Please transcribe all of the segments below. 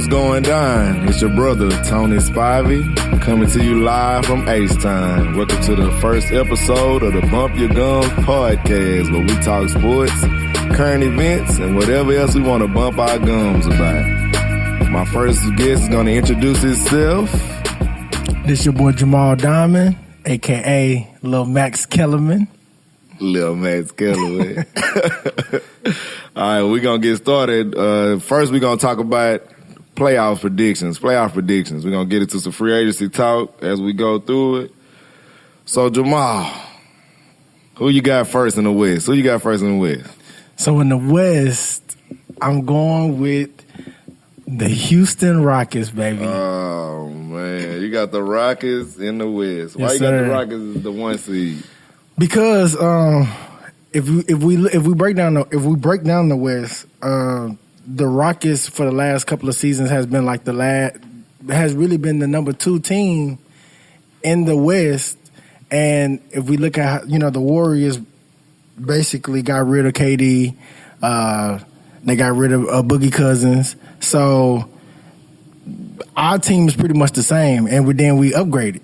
What's going down? It's your brother, Tony Spivey, coming to you live from H-Town. Welcome to the first episode of the Bump Your Gums podcast, where we talk sports, current events, and whatever else we want to bump our gums about. My first guest is going to introduce himself. This your boy Jamal Diamond, a.k.a. Lil Max Kellerman. Lil Max Kellerman. All right, we're going to get started. First, we're going to talk about playoff predictions. We're going to get into some free agency talk as we go through it. So, Jamal, who you got first in the West? So, in the West, I'm going with the Houston Rockets, baby. Oh, man. You got the Rockets in the West. Why Yes, you got sir. the Rockets as the 1 seed? Because if we break down the West, the Rockets for the last couple of seasons has been like has really been the number 2 team in the West. And if we look at the Warriors basically got rid of KD, they got rid of Boogie Cousins, so our team is pretty much the same, and we upgraded.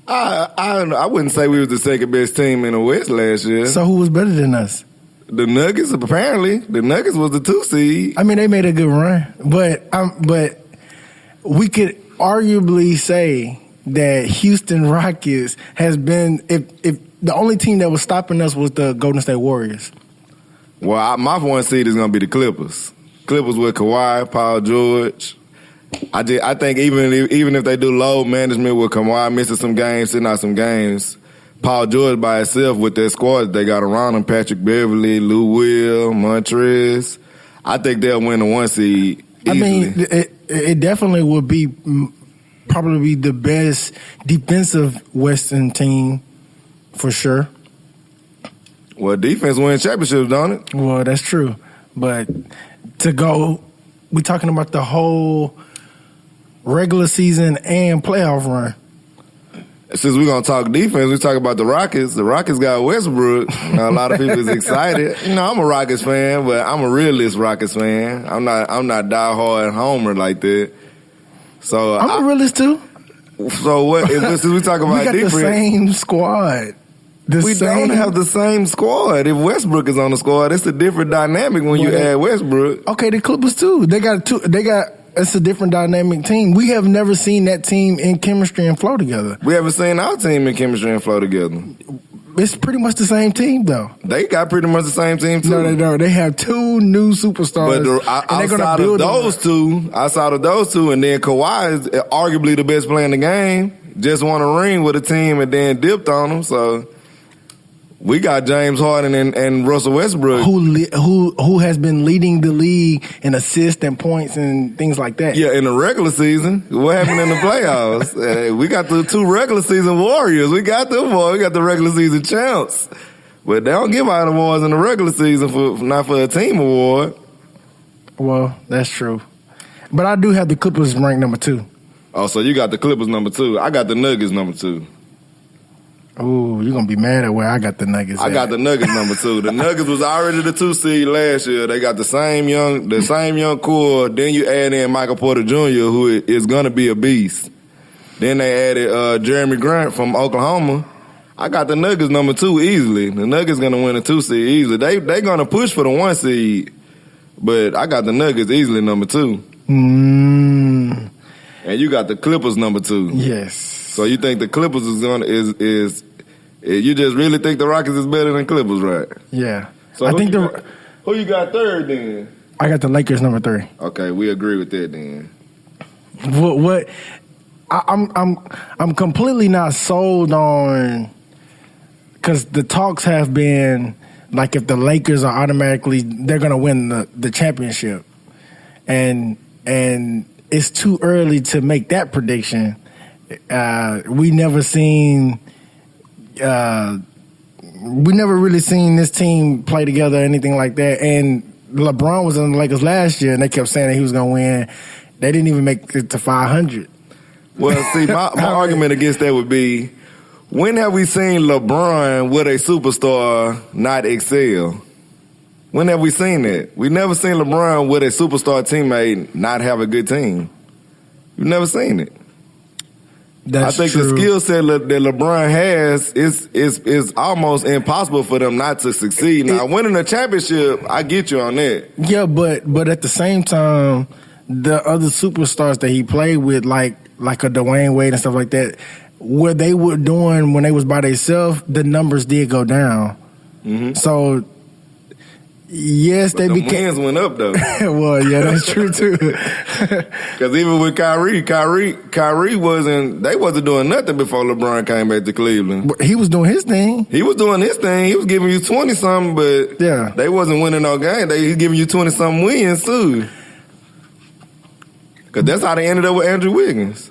I wouldn't say we was the second best team in the West last year. So who was better than us? The Nuggets, apparently. The Nuggets was the 2 seed. I mean, they made a good run, but we could arguably say that Houston Rockets has been if the only team that was stopping us was the Golden State Warriors. Well, my 1 seed is going to be the Clippers. Clippers with Kawhi, Paul George. I think even if they do load management with Kawhi missing some games, sitting out some games, Paul George by himself with that squad that they got around him, Patrick Beverly, Lou Will, Montrez, I think they'll win the 1 seed easily. I mean, it definitely would be probably the best defensive Western team for sure. Well, defense wins championships, don't it? Well, that's true. But we're talking about the whole regular season and playoff run. Since we're going to talk defense, we talk about the Rockets. The Rockets got Westbrook. Now, a lot of people is excited. I'm a Rockets fan, but I'm a realist Rockets fan. I'm not diehard homer like that. So I'm a realist too. So what? Since we talk about we got defense, the same squad. Don't have the same squad. If Westbrook is on the squad, it's a different dynamic when you add Westbrook. Okay, the Clippers too. It's a different dynamic team. We have never seen that team in chemistry and flow together. We haven't seen our team in chemistry and flow together. It's pretty much the same team, though. They got pretty much the same team too. No, they don't. They have 2 new superstars. But outside of those two, and then Kawhi is arguably the best player in the game. Just won a ring with a team and then dipped on them. So we got James Harden and Russell Westbrook, who has been leading the league in assists and points and things like that. Yeah, in the regular season. What happened in the playoffs? We got the 2 regular season warriors. We got them boys. We got the regular season champs. But they don't give out awards in the regular season not for a team award. Well, that's true. But I do have the Clippers ranked number 2. Oh, so you got the Clippers number 2. I got the Nuggets number 2. Ooh, you're going to be mad at where I got the Nuggets I got the Nuggets number 2. The Nuggets was already the 2 seed last year. They got the same young core. Then you add in Michael Porter Jr., who is going to be a beast. Then they added Jeremy Grant from Oklahoma. I got the Nuggets number 2 easily. The Nuggets going to win the 2 seed easily. They going to push for the 1 seed, but I got the Nuggets easily number 2. And you got the Clippers number 2. Yes. So you think the Clippers is you just really think the Rockets is better than Clippers, right? Yeah. So who you got third then? I got the Lakers number 3. Okay, we agree with that then. I'm completely not sold on, because the talks have been like if the Lakers are they're going to win the championship, and it's too early to make that prediction. We never really seen this team play together or anything like that. And LeBron was on the Lakers last year, and they kept saying that he was going to win. They didn't even make it to 500. Well, see, my argument against that would be, when have we seen LeBron with a superstar not excel? When have we seen that? We never seen LeBron with a superstar teammate not have a good team. We've never seen it. That's I think true. the skill set that LeBron has is almost impossible for them not to succeed. Now, winning a championship, I get you on that. Yeah, but at the same time, the other superstars that he played with, like a Dwayne Wade and stuff like that, what they were doing when they was by themselves, the numbers did go down. Mm-hmm. So, yes, But they the became. wins went up though. Well, yeah, that's true too. Because even with Kyrie wasn't. They wasn't doing nothing before LeBron came back to Cleveland. But he was doing his thing. He was doing his thing. He was giving you 20-something, but Yeah. they wasn't winning no game. He giving you 20-something wins too. Because that's how they ended up with Andrew Wiggins.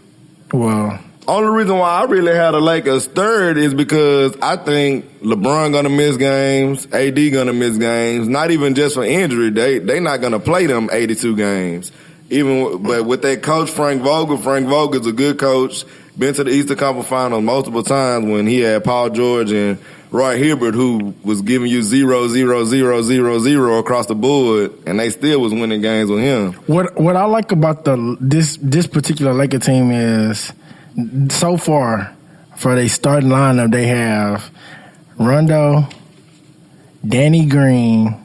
Well, Only reason why I really had the Lakers third is because I think LeBron gonna miss games, AD gonna miss games. Not even just for injury. They not gonna play them 82 games. But with that coach Frank Vogel's a good coach. Been to the Eastern Conference Finals multiple times when he had Paul George and Roy Hibbert, who was giving you 0, 0, 0, 0, 0 across the board, and they still was winning games with him. what I like about this particular Laker team is, so far, for their starting lineup, they have Rondo, Danny Green,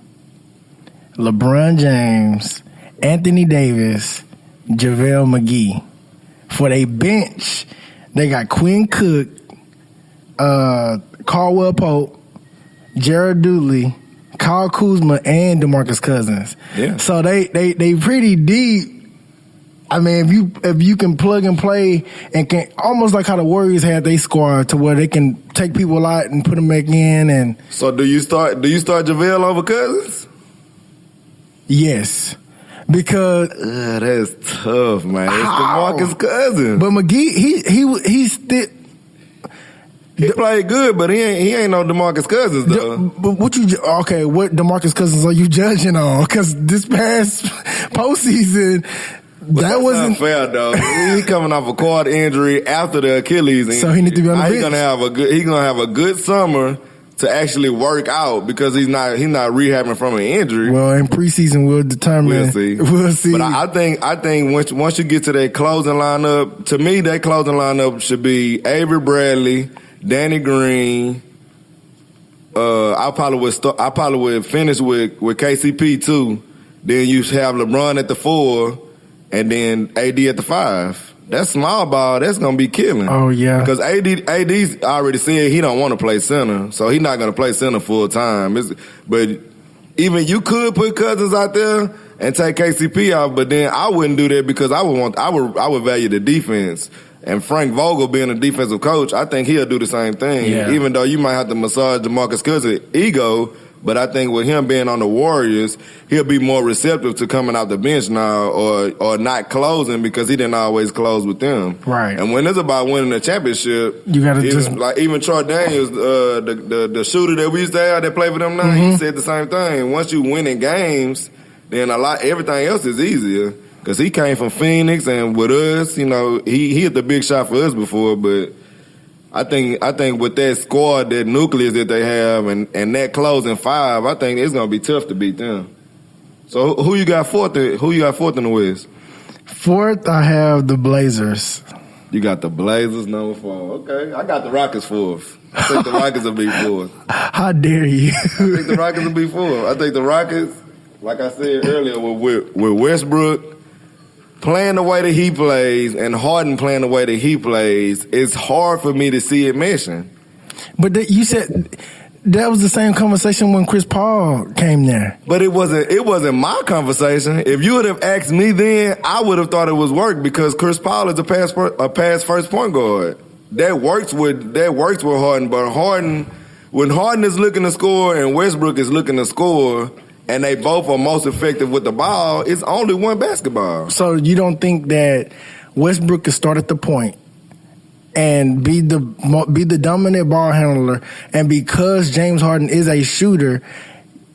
LeBron James, Anthony Davis, JaVale McGee. For their bench, they got Quinn Cook, Caldwell Pope, Jared Dudley, Kyle Kuzma, and DeMarcus Cousins. Yeah. So they pretty deep. I mean, if you can plug and play and can almost like how the Warriors had their squad to where they can take people out and put them back in, and So do you start JaVale over Cousins? yes, because That's tough, man. It's How? DeMarcus Cousins. but McGee he's still. He played good, but he ain't no DeMarcus Cousins though. But what DeMarcus Cousins are you judging on? Because this past postseason, But that that's wasn't not fair though. He coming off a quad injury after the Achilles injury. So he need to be on the Now bench. He's gonna have a good summer to actually work out because he's not rehabbing from an injury. Well, in preseason we'll determine. We'll see. We'll see. But I think once you get to that closing lineup, to me that closing lineup should be Avery Bradley, Danny Green. I probably would finish with KCP too. Then you have LeBron at the 4, and then AD at the 5. That's small ball. That's gonna be killing. Oh, yeah. Because AD's already said he don't want to play center, so he's not gonna play center full time. But even you could put Cousins out there and take KCP out, but then I wouldn't do that because I would value the defense. And Frank Vogel being a defensive coach, I think he'll do the same thing. Yeah. Even though you might have to massage DeMarcus Cousins' ego, but I think with him being on the Warriors, he'll be more receptive to coming out the bench now or not closing because he didn't always close with them. Right. And when it's about winning a championship, You gotta even- just- like even Troy Daniels, the shooter that we used to have that played for them now, he said the same thing. Once you winning games, then everything else is easier. Because he came from Phoenix and with us, he hit the big shot for us before, but I think with that squad, that nucleus that they have, and that closing 5, I think it's gonna be tough to beat them. So who you got fourth? Who you got fourth in the West? Fourth, I have the Blazers. You got the Blazers number 4. Okay, I got the Rockets 4th. I think the Rockets will be 4th. How dare you? I think the Rockets will be 4th. I think the Rockets, like I said earlier, with Westbrook playing the way that he plays and Harden playing the way that he plays, it's hard for me to see it meshing. But you said that was the same conversation when Chris Paul came there. But it wasn't my conversation. If you would have asked me then, I would have thought it was work because Chris Paul is a pass first point guard. That works with Harden, but when Harden is looking to score and Westbrook is looking to score, and they both are most effective with the ball, it's only one basketball. So you don't think that Westbrook could start at the point and be the dominant ball handler, and because James Harden is a shooter,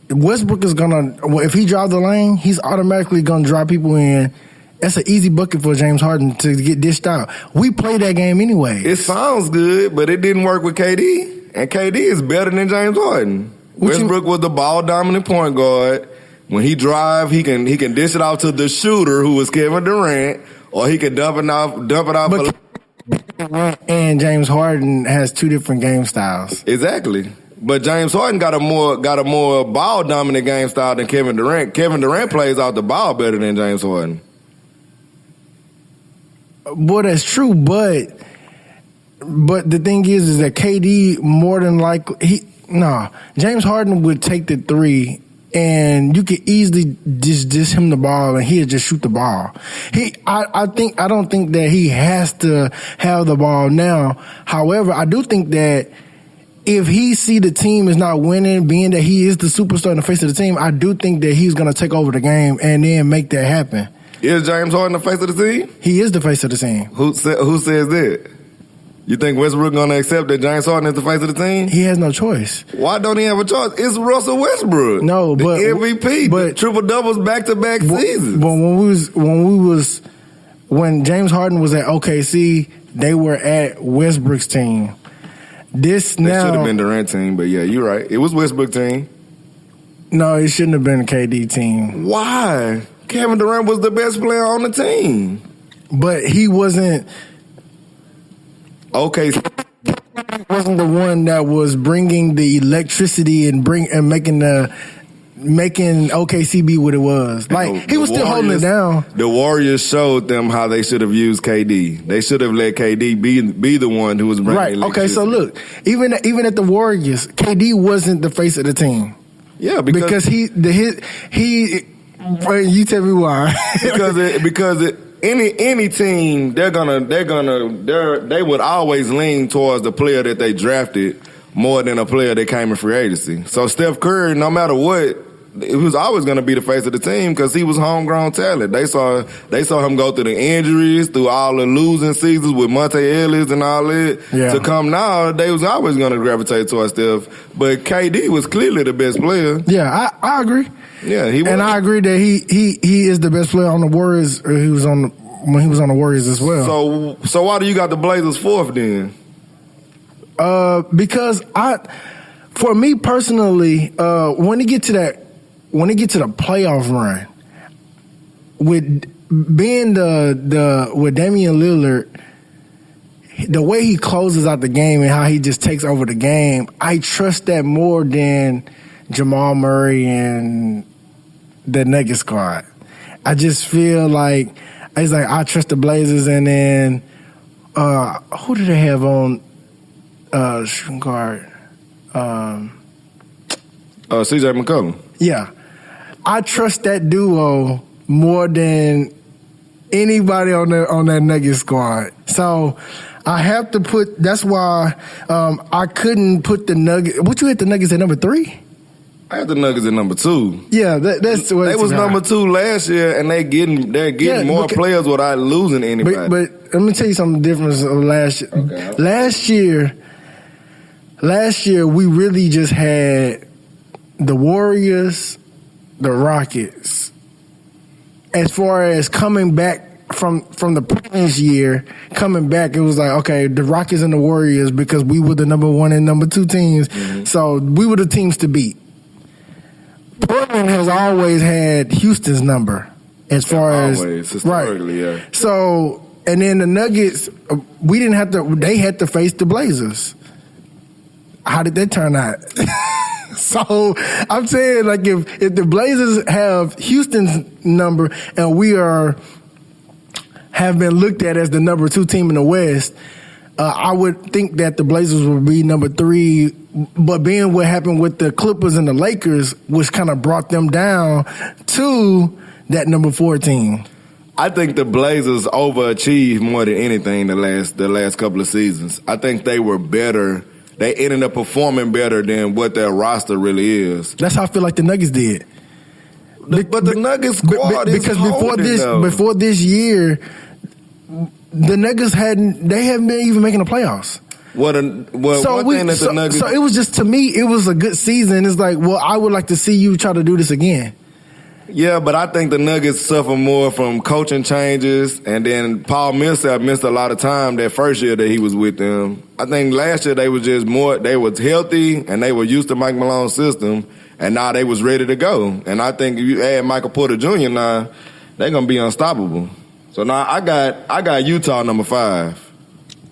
Westbrook is if he drives the lane, he's automatically gonna drive people in. That's an easy bucket for James Harden to get dished out. We play that game anyway. It sounds good, but it didn't work with KD, and KD is better than James Harden. Westbrook was the ball dominant point guard. When he drive, he can dish it out to the shooter, who was Kevin Durant, or he can dump it off. And James Harden has two different game styles. Exactly. But James Harden got a more ball dominant game style than Kevin Durant. Kevin Durant plays out the ball better than James Harden. Boy, that's true, but the thing is that KD more than likely James Harden would take the three, and you could easily just dish him the ball, and he'll just shoot the ball. I don't think that he has to have the ball now. However, I do think that if he see the team is not winning, being that he is the superstar in the face of the team, I do think that he's going to take over the game and then make that happen. Is James Harden the face of the team? He is the face of the team. Who says that? You think Westbrook going to accept that James Harden is the face of the team? He has no choice. Why don't he have a choice? It's Russell Westbrook. No, but the MVP, but triple doubles back-to-back seasons. But when James Harden was at OKC, they were at Westbrook's team. They should have been Durant team, but yeah, you're right. It was Westbrook team. No, it shouldn't have been a KD team. Why? Kevin Durant was the best player on the team. But he wasn't. Okay. Wasn't the one that was bringing the electricity and making OKC be what it was. Like, he was still holding it down. The Warriors showed them how they should have used KD. They should have let KD be the one who was bringing electricity. Okay, so look, even at the Warriors, KD wasn't the face of the team. Yeah, because he you tell me why. because any team they would always lean towards the player that they drafted more than a player that came in free agency. So Steph Curry, no matter what, he was always going to be the face of the team because he was homegrown talent. They saw him go through the injuries, through all the losing seasons with Monte Ellis and all that. Yeah. To come now, they was always going to gravitate towards Steph. But KD was clearly the best player. Yeah, I agree. Yeah, he was. And I agree that he is the best player on the Warriors. Or when he was on the Warriors as well. So why do you got the Blazers fourth then? Because for me personally, when you get to the playoff run, with being with Damian Lillard, the way he closes out the game and how he just takes over the game, I trust that more than Jamal Murray and the Nuggets squad. I just feel like it's like I trust the Blazers, and then who do they have on shooting guard? CJ McCollum. Yeah. I trust that duo more than anybody on that Nuggets squad. So I have to put. That's why I couldn't put the Nuggets. What you hit the Nuggets at number 3? I had the Nuggets at number 2. Yeah, that's what they was number 2 last year, and they're getting more players without losing anybody. But let me tell you something different of last year. Okay. Last year we really just had the Warriors, the Rockets. As far as coming back from the previous year, coming back, it was like, okay, the Rockets and the Warriors, because we were the number 1 and number 2 teams. Mm-hmm. So we were the teams to beat. Portland has always had Houston's number as far as historically, right. Yeah. So, and then the Nuggets, they had to face the Blazers. How did that turn out? So I'm saying, like, if the Blazers have Houston's number and we have been looked at as the number 2 team in the West, I would think that the Blazers would be number 3. But being what happened with the Clippers and the Lakers, which kind of brought them down to that number 4 team. I think the Blazers overachieved more than anything the last couple of seasons. I think they were better. They ended up performing better than what their roster really is. That's how I feel like the Nuggets did. But the Nuggets squad is before this year, the Nuggets haven't been even making the playoffs. So it was just, to me, it was a good season. It's like, well, I would like to see you try to do this again. Yeah, but I think the Nuggets suffer more from coaching changes, and then Paul Millsap missed a lot of time that first year that he was with them. I think last year they was healthy, and they were used to Mike Malone's system, and now they was ready to go. And I think if you add Michael Porter Jr. now, they're going to be unstoppable. So now I got Utah number 5.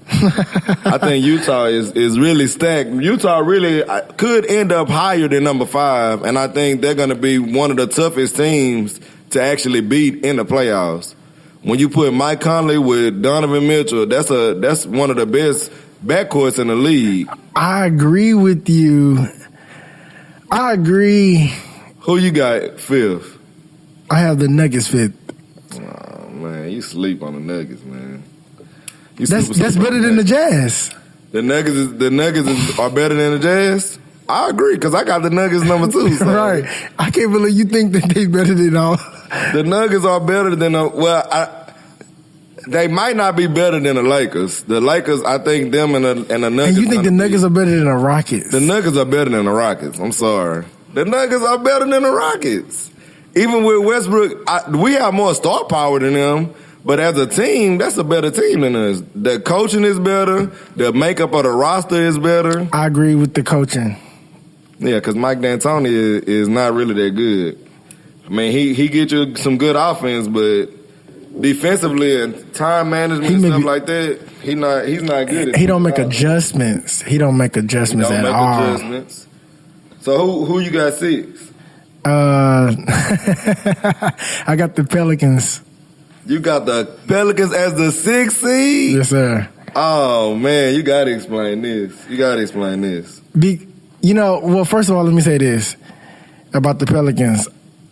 I think Utah is really stacked. Utah really could end up higher than number 5, and I think they're going to be one of the toughest teams to actually beat in the playoffs. When you put Mike Conley with Donovan Mitchell, that's one of the best backcourts in the league. I agree with you. I agree. Who you got 5th? I have the Nuggets 5th. Oh, man, you sleep on the Nuggets, man. That's better than the Jazz. The Nuggets are better than the Jazz? I agree, because I got the Nuggets number 2. So. Right. I can't believe you think that they better than all. The Nuggets are better than they might not be better than the Lakers. The Lakers, I think them and the Nuggets. And you think the Nuggets are better than the Rockets? The Nuggets are better than the Rockets. I'm sorry. The Nuggets are better than the Rockets. Even with Westbrook, we have more star power than them. But as a team, that's a better team than us. The coaching is better. The makeup of the roster is better. I agree with the coaching. Yeah, because Mike D'Antoni is not really that good. I mean, he get you some good offense, but defensively and time management and stuff like that, he's not good. He don't make adjustments. He don't make adjustments at all. Adjustments. So who you got 6? I got the Pelicans. You got the Pelicans as the 6th seed? Yes, sir. Oh, man, you got to explain this. Well, first of all, let me say this about the Pelicans.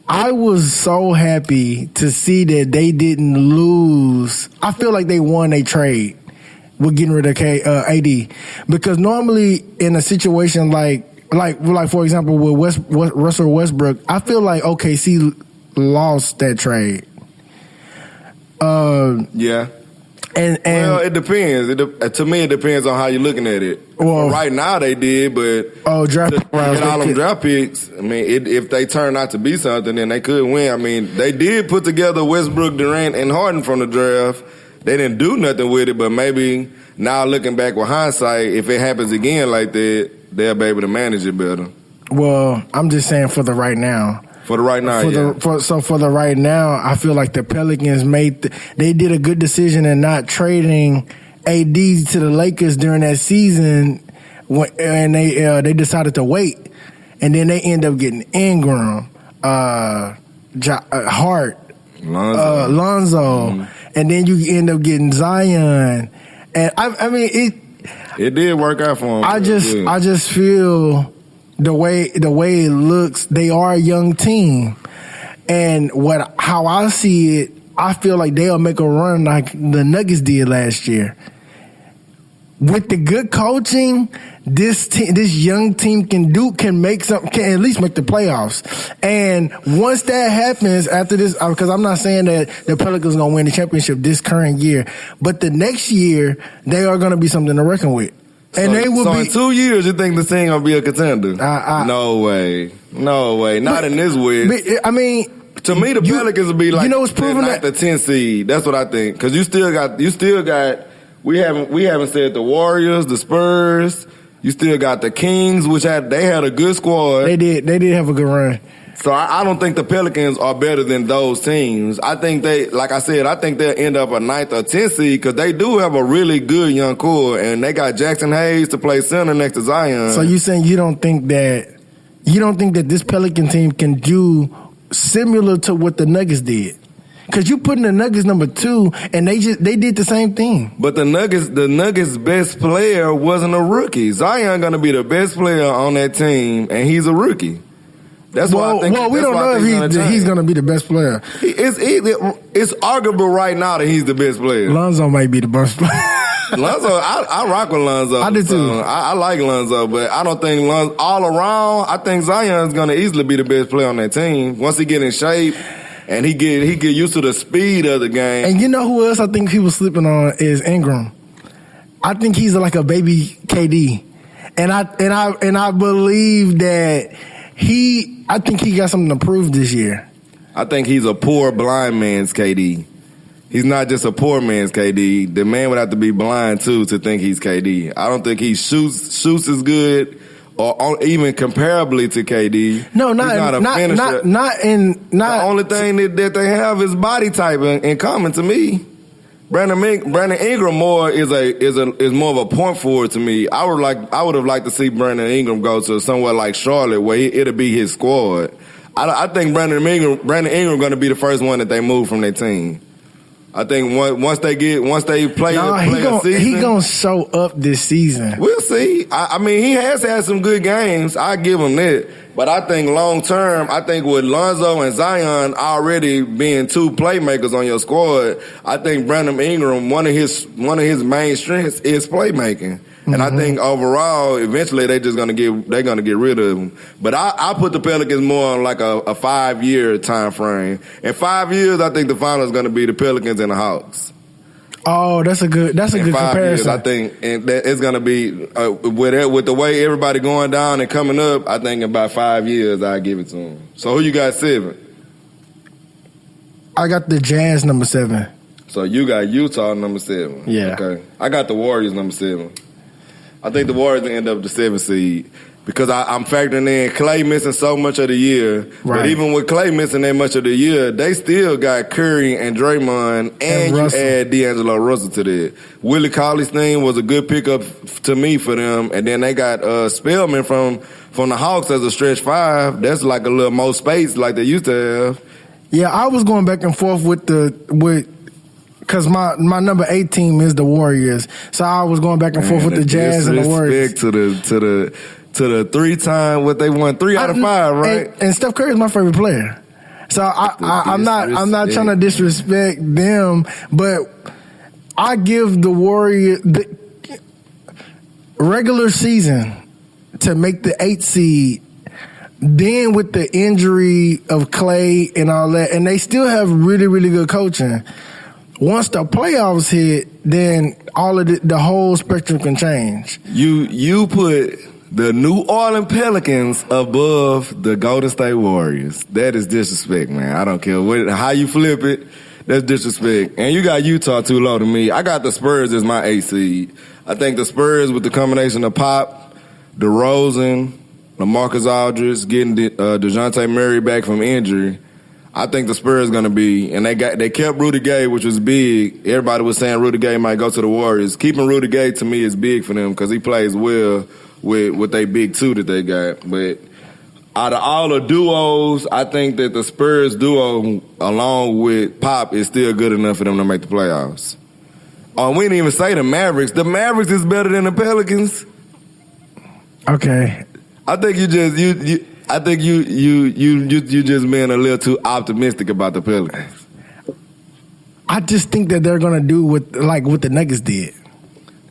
I was so happy to see that they didn't lose. I feel like they won a trade with getting rid of AD. Because normally in a situation like for example, with Russell Westbrook, I feel like OKC lost that trade. Yeah. And well, it depends. To me, it depends on how you're looking at it. Well, right now they did, but draft get all them draft picks. I mean, if they turn out to be something, then they could win. I mean, they did put together Westbrook, Durant, and Harden from the draft. They didn't do nothing with it, but maybe now looking back with hindsight, if it happens again like that, they'll be able to manage it better. Well, I'm just saying for the right now. For the right now, for the right now, I feel like the Pelicans they did a good decision in not trading AD to the Lakers during that season, and they decided to wait, and then they end up getting Ingram, Hart, Lonzo, and then you end up getting Zion, and I mean it did work out for them. I just feel. The way it looks, they are a young team, and how I see it, I feel like they'll make a run like the Nuggets did last year. With the good coaching, this young team can at least make the playoffs. And once that happens, after this, because I'm not saying that the Pelicans are gonna win the championship this current year, but the next year they are gonna be something to reckon with. And they will be. In 2 years, you think the team gonna be a contender? No way. Not in this way. I mean, to me, the Pelicans will be like it's proven the 10th seed. That's what I think. Because you still got. We haven't said the Warriors, the Spurs. You still got the Kings, which they had a good squad. They did have a good run. So I don't think the Pelicans are better than those teams. I think I think they'll end up a 9th or 10th seed because they do have a really good young core, and they got Jackson Hayes to play center next to Zion. So you saying you don't think that this Pelican team can do similar to what the Nuggets did? Because you put in the Nuggets number 2, and they did the same thing. But the Nuggets' best player wasn't a rookie. Zion gonna be the best player on that team, and he's a rookie. That's why I think. Well, we don't know if he's going to be the best player. It's arguable right now that he's the best player. Lonzo might be the best player. Lonzo, I rock with Lonzo. I do too. I like Lonzo, but I don't think all around. I think Zion's going to easily be the best player on that team once he get in shape and he get used to the speed of the game. And you know who else I think people sleeping on is Ingram. I think he's like a baby KD, and I believe that I think he got something to prove this year. I think he's a poor blind man's KD. He's not just a poor man's KD. The man would have to be blind too to think he's KD. I don't think he shoots as good or even comparably to KD. No, He's not a finisher. The only thing that they have is body type in common to me. Brandon Ingram is more of a point forward to me. I would have liked to see Brandon Ingram go to somewhere like Charlotte where it'll be his squad. I think Brandon Ingram going to be the first one that they move from their team. I think once they play a season, he gonna show up this season. We'll see. I mean, he has had some good games. I give him that. But I think long term, I think with Lonzo and Zion already being two playmakers on your squad, I think Brandon Ingram, one of his main strengths is playmaking. And I think overall, eventually they're gonna get rid of him. But I put the Pelicans more on like a 5-year time frame. In 5 years, I think the final is gonna be the Pelicans and the Hawks. Oh, that's a good comparison. Years, I think, and it's gonna be with the way everybody going down and coming up. I think in about 5 years, I give it to them. So who you got 7? I got the Jazz number 7. So you got Utah number 7. Yeah. Okay. I got the Warriors number 7. I think the Warriors will end up the 7th seed because I'm factoring in Klay missing so much of the year. Right. But even with Klay missing that much of the year, they still got Curry and Draymond and you add D'Angelo Russell to that. Willie Cauley-Stein was a good pickup to me for them. And then they got Spellman from the Hawks as a stretch 5. That's like a little more space like they used to have. Yeah, I was going back and forth with because my number 8 team is the Warriors, so I was going back and forth with the Jazz and the Warriors. To the 3-time what they won 3 out of 5, right? And Steph Curry is my favorite player, so I'm not trying to disrespect them, but I give the Warriors the regular season to make the 8th seed. Then with the injury of Klay and all that, and they still have really, really good coaching. Once the playoffs hit, then all of the whole spectrum can change. You put the New Orleans Pelicans above the Golden State Warriors. That is disrespect, man. I don't care how you flip it. That's disrespect. And you got Utah too low to me. I got the Spurs as my 8th seed. I think the Spurs with the combination of Pop, DeRozan, LaMarcus Aldridge, getting DeJounte Murray back from injury, I think the Spurs going to be, and they kept Rudy Gay, which was big. Everybody was saying Rudy Gay might go to the Warriors. Keeping Rudy Gay to me is big for them because he plays well with their big 2 that they got. But out of all the duos, I think that the Spurs duo, along with Pop, is still good enough for them to make the playoffs. Oh, we didn't even say the Mavericks. The Mavericks is better than the Pelicans. Okay. I think you just being a little too optimistic about the Pelicans. I just think that they're gonna do what the Nuggets did.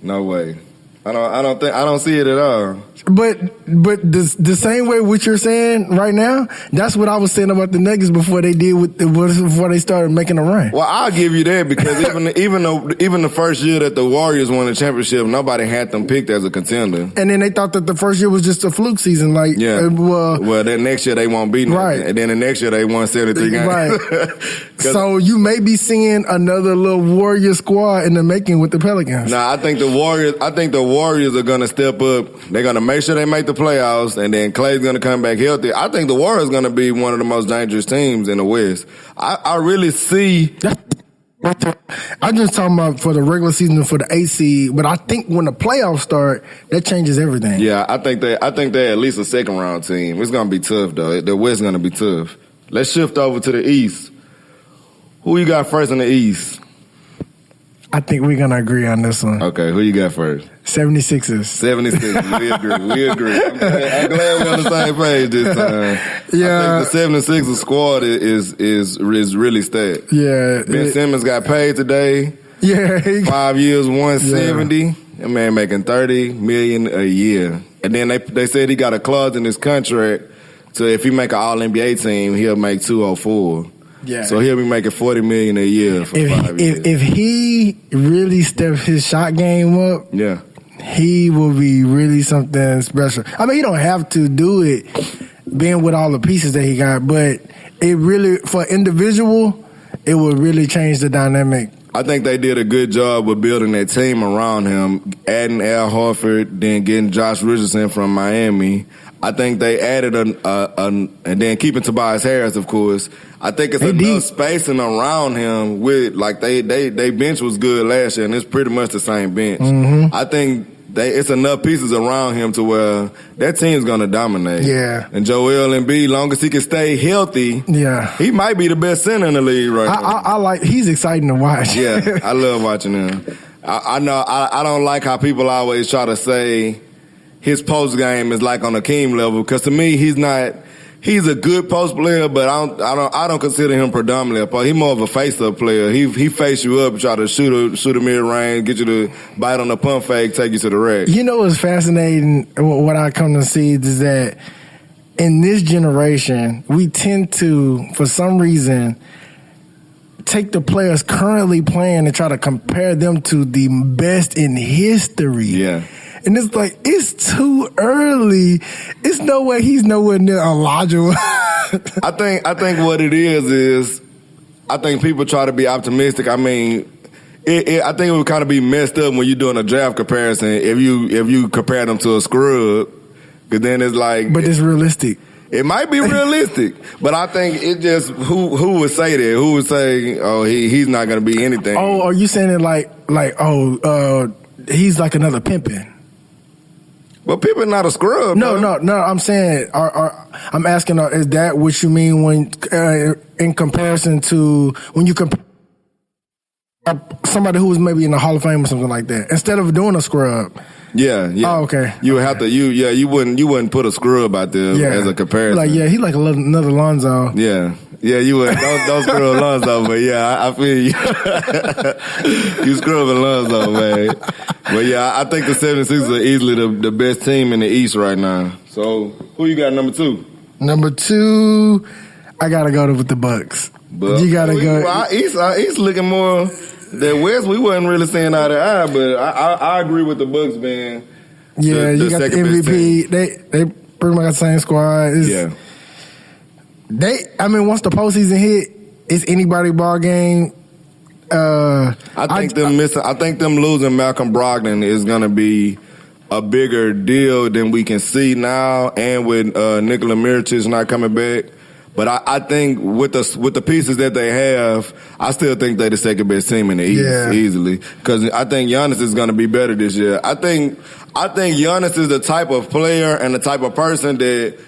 No way. I don't see it at all. But the same way what you're saying right now, that's what I was saying about the Nuggets before they started making a run. Well, I'll give you that because even the first year that the Warriors won the championship, nobody had them picked as a contender. And then they thought that the first year was just a fluke season. Well, then next year they won't beat them. Right. And then the next year they won 73 games. Right. So you may be seeing another little Warrior squad in the making with the Pelicans. Nah, I think the Warriors are going to step up. They're going to make sure they make the playoffs, and then Klay's going to come back healthy. I think the Warriors are going to be one of the most dangerous teams in the West. I really see. I'm just talking about for the regular season and for the 8th seed, but I think when the playoffs start, that changes everything. Yeah, I think they're at least a second round team. It's going to be tough though. The West is going to be tough. Let's shift over to the East. Who you got first in the East? I think we're going to agree on this one. Okay, who you got first? 76ers. 76ers. We agree. I'm glad we're on the same page this time. Yeah. I think the 76ers squad is really stacked. Yeah. Ben Simmons got paid today. Yeah. 5 years, 170. Yeah. That man making $30 million a year. And then they said he got a clause in his contract, so if he make an All-NBA team, he'll make $204. Yeah. So he'll be making $40 million a year for 5 years. If he really steps his shot game up, yeah, he will be really something special. I mean, he don't have to do it being with all the pieces that he got, but it really, for individual, it would really change the dynamic. I think they did a good job with building that team around him, adding Al Horford, then getting Josh Richardson from Miami. I think they added and then keeping Tobias Harris, of course. I think it's enough spacing around him with, like, they bench was good last year, and it's pretty much the same bench. Mm-hmm. I think it's enough pieces around him to where that team's going to dominate. Yeah. And Joel Embiid, long as he can stay healthy, he might be the best center in the league right now. He's exciting to watch. Yeah, I love watching him. I know I don't like how people always try to say his post game is like on Akeem level, because to me he's not. He's a good post player, but I don't consider him predominantly. He's more of a face-up player. He face you up, try to shoot a mid-range, get you to bite on the pump fake, take you to the rack. You know what's fascinating, what I come to see is that in this generation, we tend to, for some reason, take the players currently playing and try to compare them to the best in history. Yeah. And it's like, it's too early. It's no way he's nowhere near Elijah. I think what it is I think people try to be optimistic. I mean, I think it would kind of be messed up when you're doing a draft comparison if you compare them to a scrub, because then it's like. But it's realistic. It might be realistic, but I think it just who would say that? Who would say, oh, he's not going to be anything? Oh, are you saying it he's like another Pimpin? Well, Pippen not a scrub. No. I'm saying, I'm asking, is that what you mean when, in comparison to when you compare somebody who was maybe in the Hall of Fame or something like that, instead of doing a scrub? Yeah. Oh, okay. You would have to. You wouldn't put a scrub out there as a comparison. He's like another Lonzo. Yeah. Yeah, you would. Don't scrub Lonzo, but yeah, I feel you. You scrubbing Lonzo, man. But yeah, I think the 76ers are easily the best team in the East right now. So, who you got number 2? Number 2, I gotta go with the Bucks. But you gotta go. Our East looking more. The West, we wasn't really seeing eye to eye, but I agree with the Bucks being. Yeah, you got the MVP. They pretty much got the same squad. Once the postseason hit, it's anybody ball game. I think them losing Malcolm Brogdon is going to be a bigger deal than we can see now, and with Nikola Mirotic not coming back. But I think with the pieces that they have, I still think they're the second best team in the East easily. Because I think Giannis is going to be better this year. I think Giannis is the type of player and the type of person that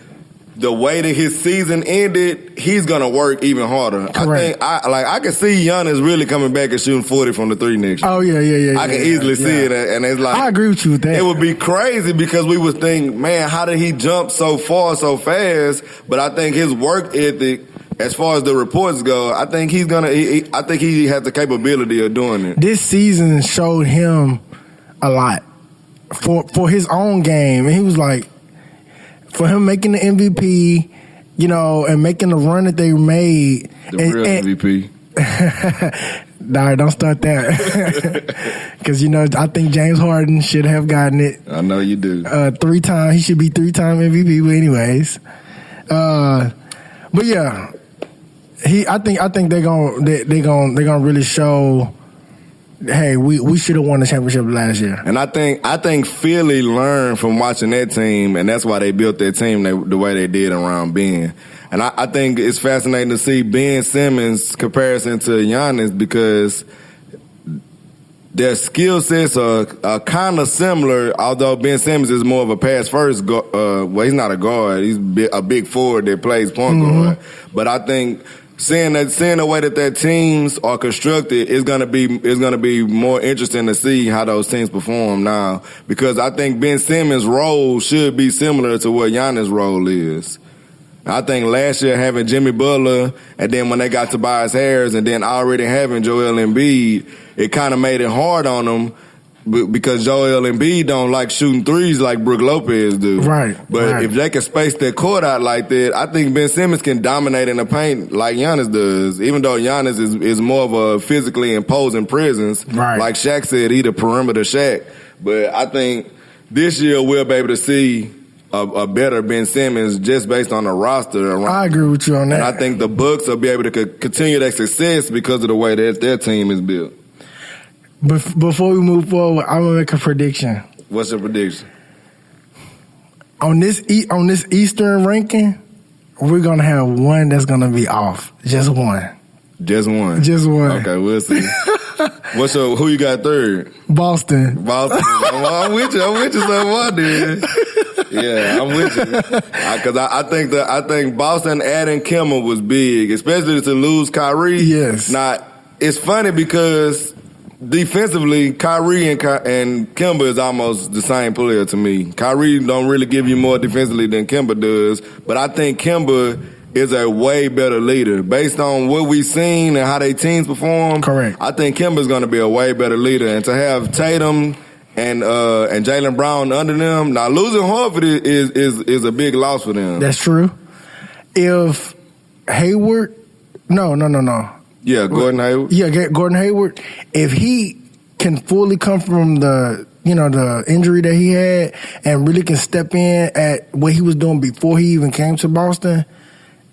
the way that his season ended, he's gonna work even harder. Correct. I can see Giannis really coming back and shooting 40 from the 3 next year. Oh yeah. I can easily see it, and it's like I agree with you with that. It would be crazy because we would think, man, how did he jump so far so fast? But I think his work ethic, as far as the reports go, I think he's gonna. I think he has the capability of doing it. This season showed him a lot for his own game, and he was like. For him making the MVP, and making the run that they made. Real MVP. Nah, don't start that. Because, I think James Harden should have gotten it. I know you do. 3 times. He should be 3-time MVP, but anyways. But yeah, I think they're gonna really show. Hey, we should have won the championship last year. And I think Philly learned from watching that team, and that's why they built their team the way they did around Ben. And I think it's fascinating to see Ben Simmons' comparison to Giannis, because their skill sets are kind of similar, although Ben Simmons is more of a pass-first he's not a guard. He's a big forward that plays point guard. But I think seeing the way that teams are constructed is gonna be more interesting to see how those teams perform now, because I think Ben Simmons' role should be similar to what Giannis' role is. I think last year having Jimmy Butler, and then when they got Tobias Harris, and then already having Joel Embiid, it kind of made it hard on them, because Joel Embiid don't like shooting threes like Brook Lopez do. Right. But if they can space their court out like that, I think Ben Simmons can dominate in the paint like Giannis does. Even though Giannis is more of a physically imposing presence. Right. Like Shaq said, he the perimeter Shaq. But I think this year we'll be able to see a better Ben Simmons just based on the roster around. I agree with you on that. And I think the Bucks will be able to continue their success because of the way that their team is built. Before we move forward, I'm gonna make a prediction. What's your prediction? On this Eastern ranking, we're gonna have one that's gonna be off. Just one. Just one. Just one. Okay, we'll see. Who you got third? Boston. I'm with you so much, dude. Yeah, I'm with you. Because I think Boston adding Kemba was big, especially to lose Kyrie. Yes. Now, it's funny because defensively, Kyrie and Kemba is almost the same player to me. Kyrie don't really give you more defensively than Kemba does, but I think Kemba is a way better leader. Based on what we've seen and how they teams perform, correct. I think Kemba's going to be a way better leader. And to have Tatum and Jaylen Brown under them, now losing Horford is a big loss for them. That's true. If Hayward, no. Yeah, Gordon Hayward. Yeah, Gordon Hayward. If he can fully come from the injury that he had and really can step in at what he was doing before he even came to Boston,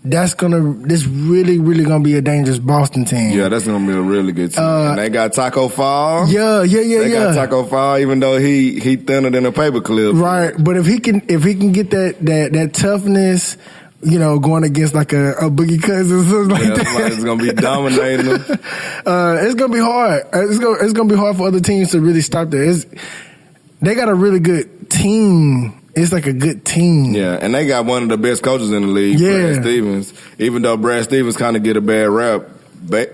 this really, really gonna be a dangerous Boston team. Yeah, that's gonna be a really good team. And they got Taco Fall. Yeah. They got Taco Fall, even though he thinner than a paperclip. Right, but if he can get that toughness, going against like a Boogie Cousins or something like that, it's gonna be dominating them. It's gonna be hard. It's gonna be hard for other teams to really stop that. They got a really good team. It's like a good team. Yeah, and they got one of the best coaches in the league, Brad Stevens. Even though Brad Stevens kind of get a bad rap,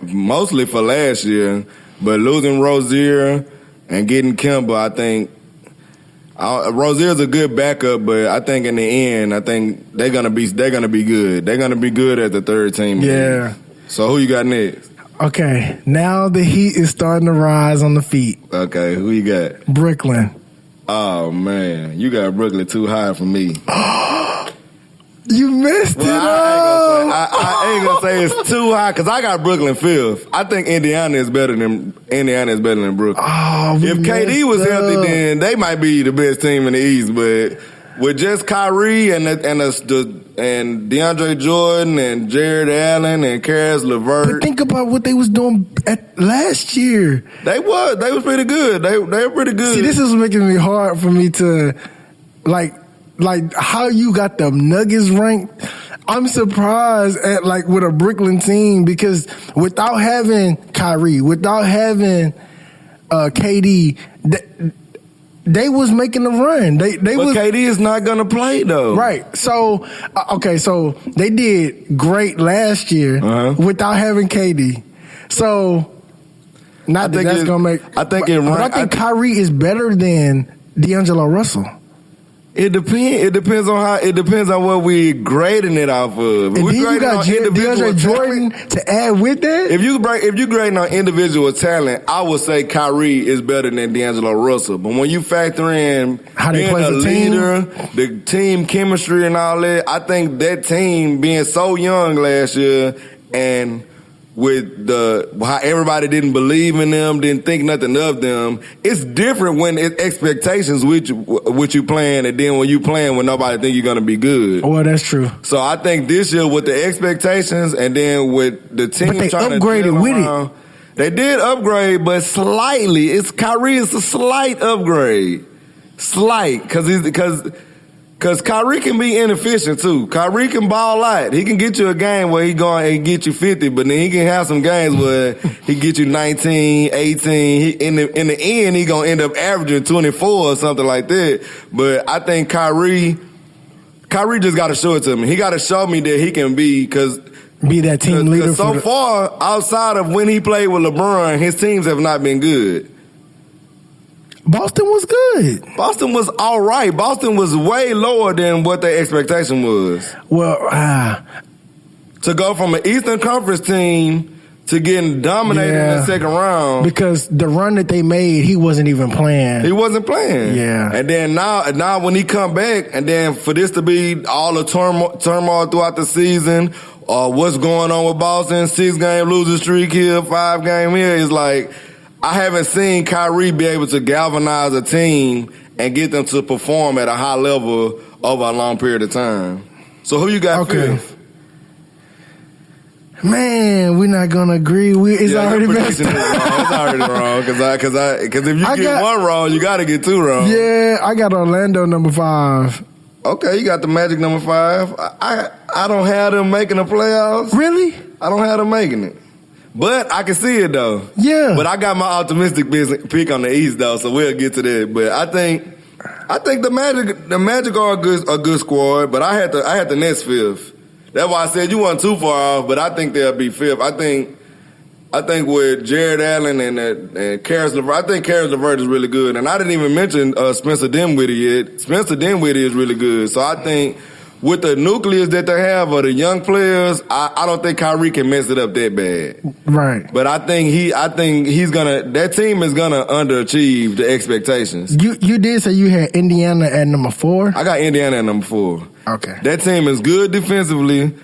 mostly for last year, but losing Rozier and getting Kemba, I think Rozier's a good backup, but I think in the end, I think they're gonna be good. They're gonna be good as the third team. Yeah. So who you got next? Okay, now the heat is starting to rise on the feet. Okay, who you got? Brooklyn. Oh, man. You got Brooklyn too high for me. You messed it up. I ain't going to say it's too high because I got Brooklyn fifth. I think Indiana is better than Brooklyn. Oh, if KD was healthy, then they might be the best team in the East. But with just Kyrie and DeAndre Jordan and Jared Allen and Karis LeVert. But think about what they was doing last year. They was pretty good. They were pretty good. See, this is making me hard for me to like how you got the Nuggets ranked. I'm surprised at with a Brooklyn team because without having Kyrie, without having KD, they was making a run. But KD is not gonna play though. Right. So so they did great last year without having KD. So I think Kyrie is better than D'Angelo Russell. It depends on what we grading it off of. And then you got DeAndre Jordan to add with that. If you grading on individual talent, I would say Kyrie is better than D'Angelo Russell. But when you factor in how they being play a the leader, the team chemistry and all that, I think that team being so young last year and with how everybody didn't believe in them, didn't think nothing of them. It's different when it's expectations with you playing, and then when you playing when nobody think you're gonna be good. Well, that's true. So I think this year with the expectations, and then with the team they trying upgraded to with around, they did upgrade, but slightly. Kyrie is a slight upgrade, because Kyrie can be inefficient too. Kyrie can ball out. He can get you a game where he go and get you 50, but then he can have some games where he get you 19, 18. In the end, he gonna end up averaging 24 or something like that. But I think Kyrie just got to show it to me. He got to show me that he can be that team leader. So far, outside of when he played with LeBron, his teams have not been good. Boston was good. Boston was all right. Boston was way lower than what their expectation was. Well, to go from an Eastern Conference team to getting dominated in the second round. Because the run that they made, he wasn't even playing. He wasn't playing. Yeah. And then now when he come back, and then for this to be all the turmoil throughout the season, what's going on with Boston, 6-game losing streak here, 5-game here, is like, I haven't seen Kyrie be able to galvanize a team and get them to perform at a high level over a long period of time. So who you got fifth? Man, we're not gonna agree. It's already messed up. It's already wrong because if you get one wrong, you got to get two wrong. Yeah, I got Orlando number 5. Okay, you got the Magic number 5. I don't have them making the playoffs. Really? I don't have them making it. But I can see it though. Yeah. But I got my optimistic pick on the East though, so we'll get to that. But I think the Magic are a good squad. But I had the Nets 5th. That's why I said you weren't too far off. But I think they'll be 5th. I think with Jared Allen and Karis LeVert, I think Karis LeVert is really good. And I didn't even mention Spencer Dinwiddie yet. Spencer Dinwiddie is really good. So I think with the nucleus that they have of the young players, I don't think Kyrie can mess it up that bad. Right. But I think that team is gonna underachieve the expectations. You did say you had Indiana at number 4? I got Indiana at number 4. Okay. That team is good defensively.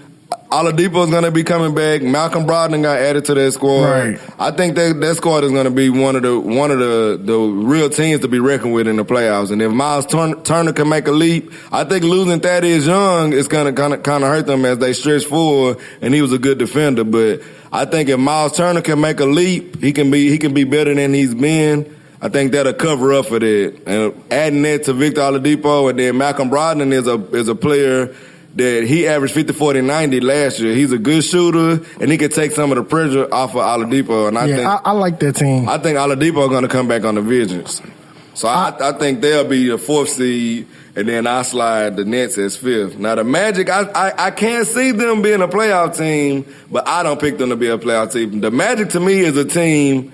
Oladipo is going to be coming back. Malcolm Brogdon got added to that squad. Right. I think that squad is going to be one of the real teams to be reckoned with in the playoffs. And if Miles Turner can make a leap, I think losing Thaddeus Young is going to kind of hurt them as they stretch forward. And he was a good defender, but I think if Miles Turner can make a leap, he can be better than he's been. I think that'll cover up for that. And adding that to Victor Oladipo, and then Malcolm Brogdon is a player that he averaged 50, 40, 90 last year. He's a good shooter, and he can take some of the pressure off of Oladipo. And I like that team. I think Oladipo is going to come back on the Visions. So I think they'll be the 4th seed, and then I slide the Nets as 5th. Now the Magic, I can't see them being a playoff team, but I don't pick them to be a playoff team. The Magic to me is a team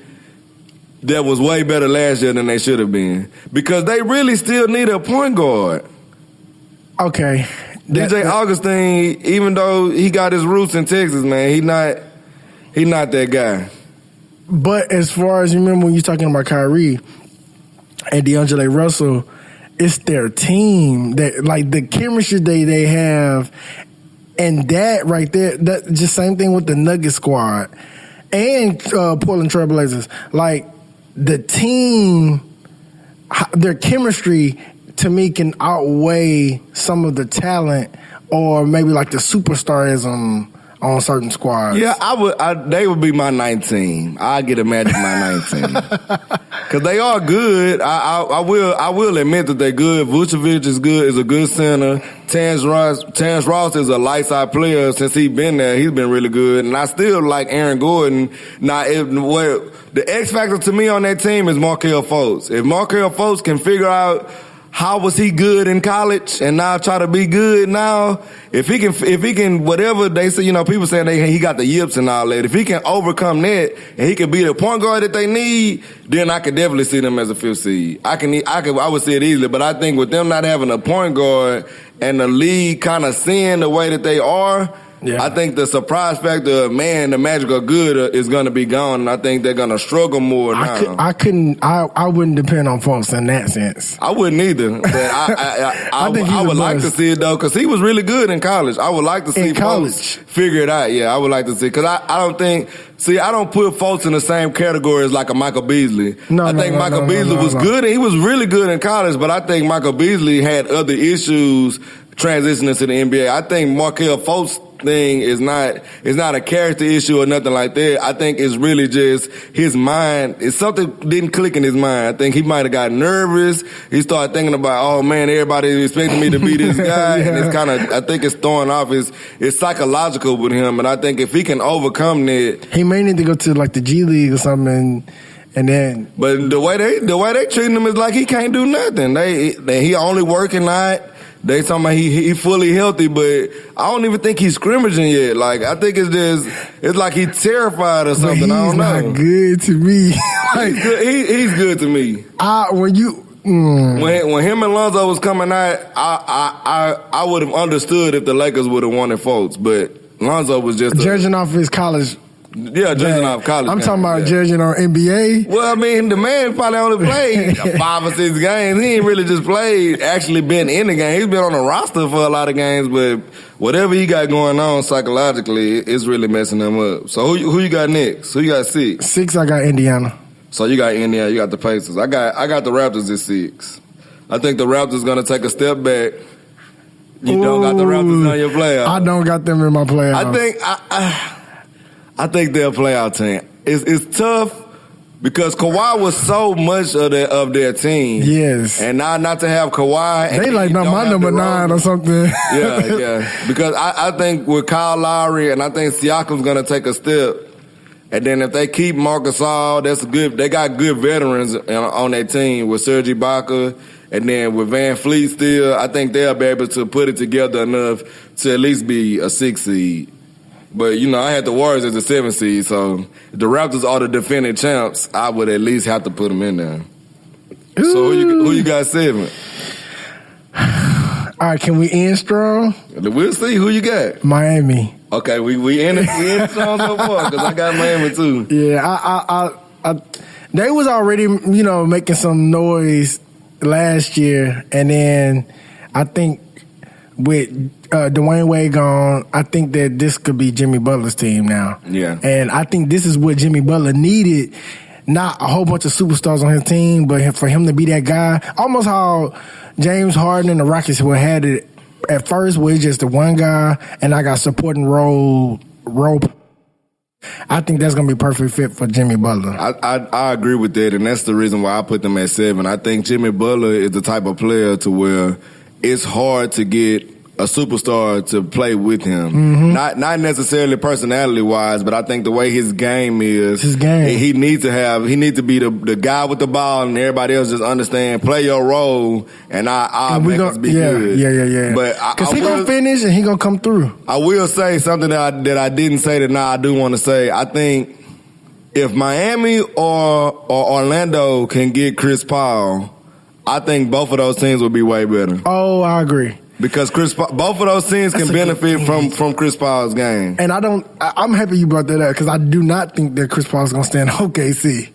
that was way better last year than they should have been, because they really still need a point guard. Okay. DJ Augustine, even though he got his roots in Texas, man, he not that guy. But as far as you remember when you're talking about Kyrie and D'Angelo Russell, it's their team that, like, the chemistry they have, and that right there, that just same thing with the Nuggets squad and Portland Trailblazers. Like, the team, their chemistry to me can outweigh some of the talent or maybe like the superstarism on certain squads. Yeah, they would be my 19. I get a Magic my 19 because they are good. I will admit that they're good. Vucevic is a good center. Terrence Ross is a lights out player since he's been there. He's been really good, and I still like Aaron Gordon. Now, the X factor to me on that team is Markelle Fultz. If Markelle Fultz can figure out how was he good in college and now try to be good now, if he can, whatever they say, people saying he got the yips and all that. If he can overcome that and he can be the point guard that they need, then I could definitely see them as a 5th seed. I would see it easily, but I think with them not having a point guard and the league kind of seeing the way that they are, yeah. I think the surprise factor of, man, the Magic are good is going to be gone, and I think they're going to struggle more now. I wouldn't depend on Fultz in that sense. I wouldn't either. But I would like to see it, though, because he was really good in college. I would like to see Fultz figure it out. Yeah, I would like to see, because I don't put Fultz in the same category as like a Michael Beasley. I think Michael Beasley was good, and he was really good in college, but I think Michael Beasley had other issues transitioning to the NBA. I think Markelle Fultz thing is not a character issue or nothing like that. I think it's really just his mind. It's something didn't click in his mind. I think he might have got nervous. He started thinking about, oh man, everybody expecting me to be this guy, yeah. And it's I think it's throwing off. It's psychological with him, and I think if he can overcome that, he may need to go to like the G League or something. And then, but the way they treating him is like he can't do nothing. He only working out. They talking about he fully healthy, but I don't even think he's scrimmaging yet. Like, I think it's like he's terrified or something. I don't know. He's not good to me. Like, he's good to me. When him and Lonzo was coming out, I would have understood if the Lakers would have wanted Fultz, but Lonzo was just judging off his college. Yeah, judging off college. I'm talking about judging on NBA. Well, I mean, the man probably only played 5 or 6 games. He ain't really just actually been in the game. He's been on the roster for a lot of games, but whatever he got going on psychologically, it's really messing him up. So who you got next? Who you got 6? 6, I got Indiana. So you got Indiana, you got the Pacers. I got the Raptors at 6. I think the Raptors going to take a step back. You don't got the Raptors on your playoffs. I don't got them in my playoffs. I think they're a playoff team. It's tough because Kawhi was so much of their team. Yes. And now not to have Kawhi. They like my number 9 or something. Yeah. Because I think with Kyle Lowry and I think Siakam's going to take a step. And then if they keep Marc Gasol, that's good. They got good veterans on their team with Serge Ibaka. And then with Van Fleet still, I think they'll be able to put it together enough to at least be a 6 seed. But, I had the Warriors as a 7 seed, so if the Raptors are the defending champs, I would at least have to put them in there. Ooh. So who you got 7? All right, can we end strong? We'll see. Who you got? Miami. Okay, we end strong so far because I got Miami too. Yeah, I they was already, making some noise last year, and then I think with Dwayne Wade gone, I think that this could be Jimmy Butler's team now. Yeah. And I think this is what Jimmy Butler needed. Not a whole bunch of superstars on his team, but for him to be that guy. Almost how James Harden and the Rockets had it at first, where he's just the one guy, and I got supporting role. I think that's going to be a perfect fit for Jimmy Butler. I agree with that, and that's the reason why I put them at 7. I think Jimmy Butler is the type of player to where it's hard to get a superstar to play with him. Mm-hmm. Not necessarily personality-wise, but I think the way his game is, he needs to be the guy with the ball, and everybody else just understand, play your role, and I'll make us be good. Yeah. But because he gonna finish and he gonna come through. I will say something that I didn't say that now I do want to say. I think if Miami or Orlando can get Chris Paul, I think both of those teams will be way better. Oh, I agree. Because both of those teams can benefit from Chris Paul's game. And I'm happy you brought that up because I do not think that Chris Paul's going to stay in OKC.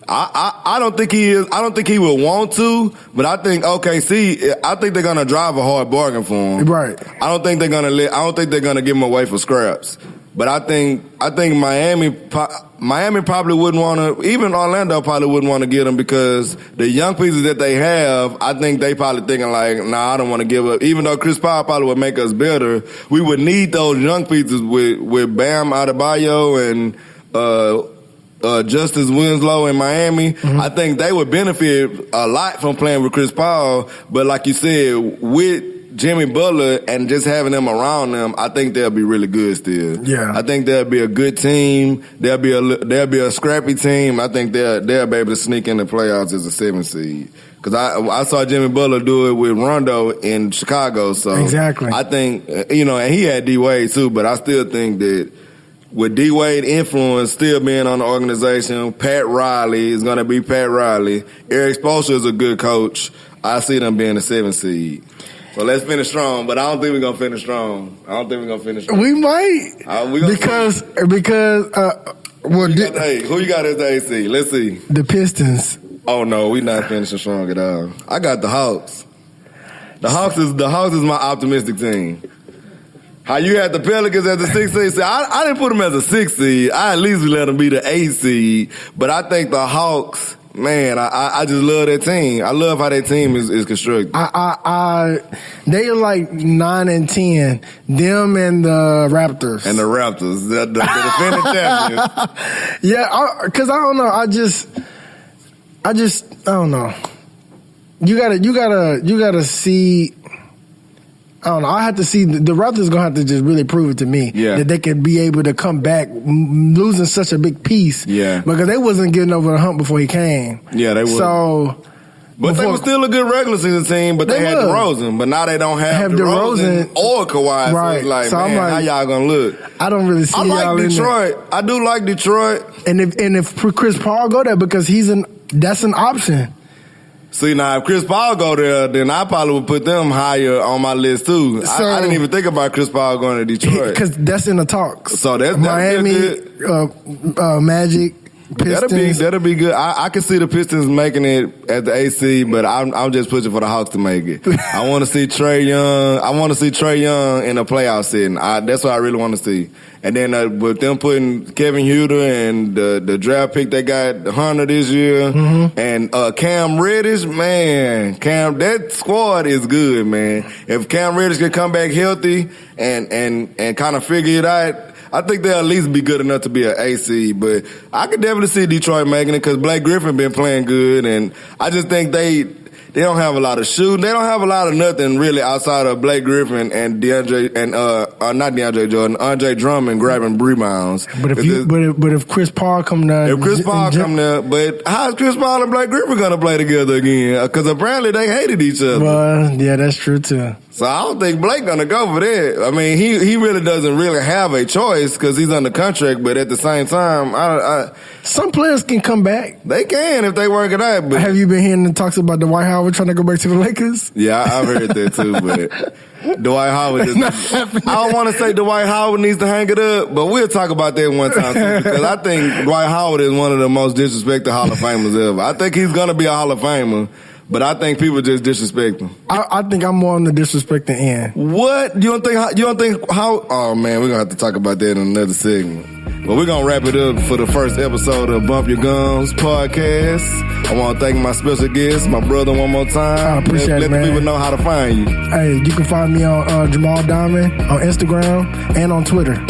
I don't think he is. I don't think he will want to, but I think OKC, I think they're going to drive a hard bargain for him. Right. I don't think they're going to give him away for scraps. But I think Miami probably wouldn't want to, even Orlando probably wouldn't want to get him because the young pieces that they have, I think they probably thinking like, nah, I don't want to give up. Even though Chris Paul probably would make us better, we would need those young pieces with Bam Adebayo and Justice Winslow in Miami. Mm-hmm. I think they would benefit a lot from playing with Chris Paul. But like you said, with Jimmy Butler and just having them around them, I think they'll be really good still. Yeah, I think they'll be a good team. They'll be a scrappy team. I think they'll be able to sneak in the playoffs as a 7 seed. Because I saw Jimmy Butler do it with Rondo in Chicago. So exactly, I think and he had D Wade too. But I still think that with D Wade influence still being on the organization, Pat Riley is going to be Pat Riley. Eric Spoelstra is a good coach. I see them being a 7 seed. So let's finish strong, but I don't think we're going to finish strong. We might. Because who you got as the AC? Let's see. The Pistons. Oh, no, we're not finishing strong at all. I got the Hawks. The Hawks is my optimistic team. How you had the Pelicans as the 6 seed? See, I didn't put them as a 6 seed. I at least let them be the 8 seed. But I think the Hawks, man, I just love that team. I love how that team is constructed. They are like 9 and 10. Them and the Raptors. The defending champions. Yeah, because I don't know. I don't know. You gotta see. I don't know. I have to see the Raptors gonna have to just really prove it to me that they can be able to come back losing such a big piece. Yeah, because they wasn't getting over the hump before he came. Yeah, they were. So, but they were still a good regular season team. But they had DeRozan. But now they don't have DeRozan or Kawhi. Right. So it's like, man, how y'all gonna look? I don't really see. I like Detroit. I do like Detroit. And if Chris Paul go there because that's an option. See, now, if Chris Paul go there, then I probably would put them higher on my list, too. So, I didn't even think about Chris Paul going to Detroit. Because that's in the talks. So that's Miami, Magic. Pistons. That'll be good. I can see the Pistons making it at the AC, but I'm just pushing for the Hawks to make it. I want to see Trae Young. I want to see Trae Young in a playoff setting. That's what I really want to see. And then with them putting Kevin Huerter and the draft pick they got Hunter this year, and Cam Reddish, man, that squad is good, man. If Cam Reddish can come back healthy and kind of figure it out, I think they'll at least be good enough to be an AC. But I could definitely see Detroit making it because Blake Griffin been playing good, and I just think they don't have a lot of shooting. They don't have a lot of nothing really outside of Blake Griffin and not DeAndre Jordan, Andre Drummond grabbing rebounds. But if Chris Paul come down, but how is Chris Paul and Blake Griffin gonna play together again? Because apparently they hated each other. Well, yeah, that's true too. So I don't think Blake gonna go for that. I mean, he really doesn't really have a choice because he's under contract. But at the same time, some players can come back. They can if they work it out. But have you been hearing the talks about Dwight Howard trying to go back to the Lakers? Yeah, I've heard that too. But Dwight Howard I don't want to say Dwight Howard needs to hang it up, but we'll talk about that one time too, because I think Dwight Howard is one of the most disrespected Hall of Famers ever. I think he's gonna be a Hall of Famer. But I think people just disrespect him. I think I'm more on the disrespecting end. What? You don't think how? Oh man, we're gonna have to talk about that in another segment. But we're gonna wrap it up for the first episode of Bump Your Gums podcast. I want to thank my special guest, my brother, one more time. I appreciate it, man. Let the people know how to find you. Hey, you can find me on Jamal Diamond on Instagram and on Twitter.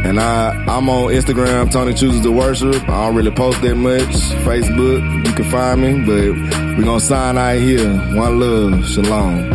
And I'm on Instagram, Tony Chooses to Worship. I don't really post that much. Facebook, you can find me. But we're going to sign out here. One love. Shalom.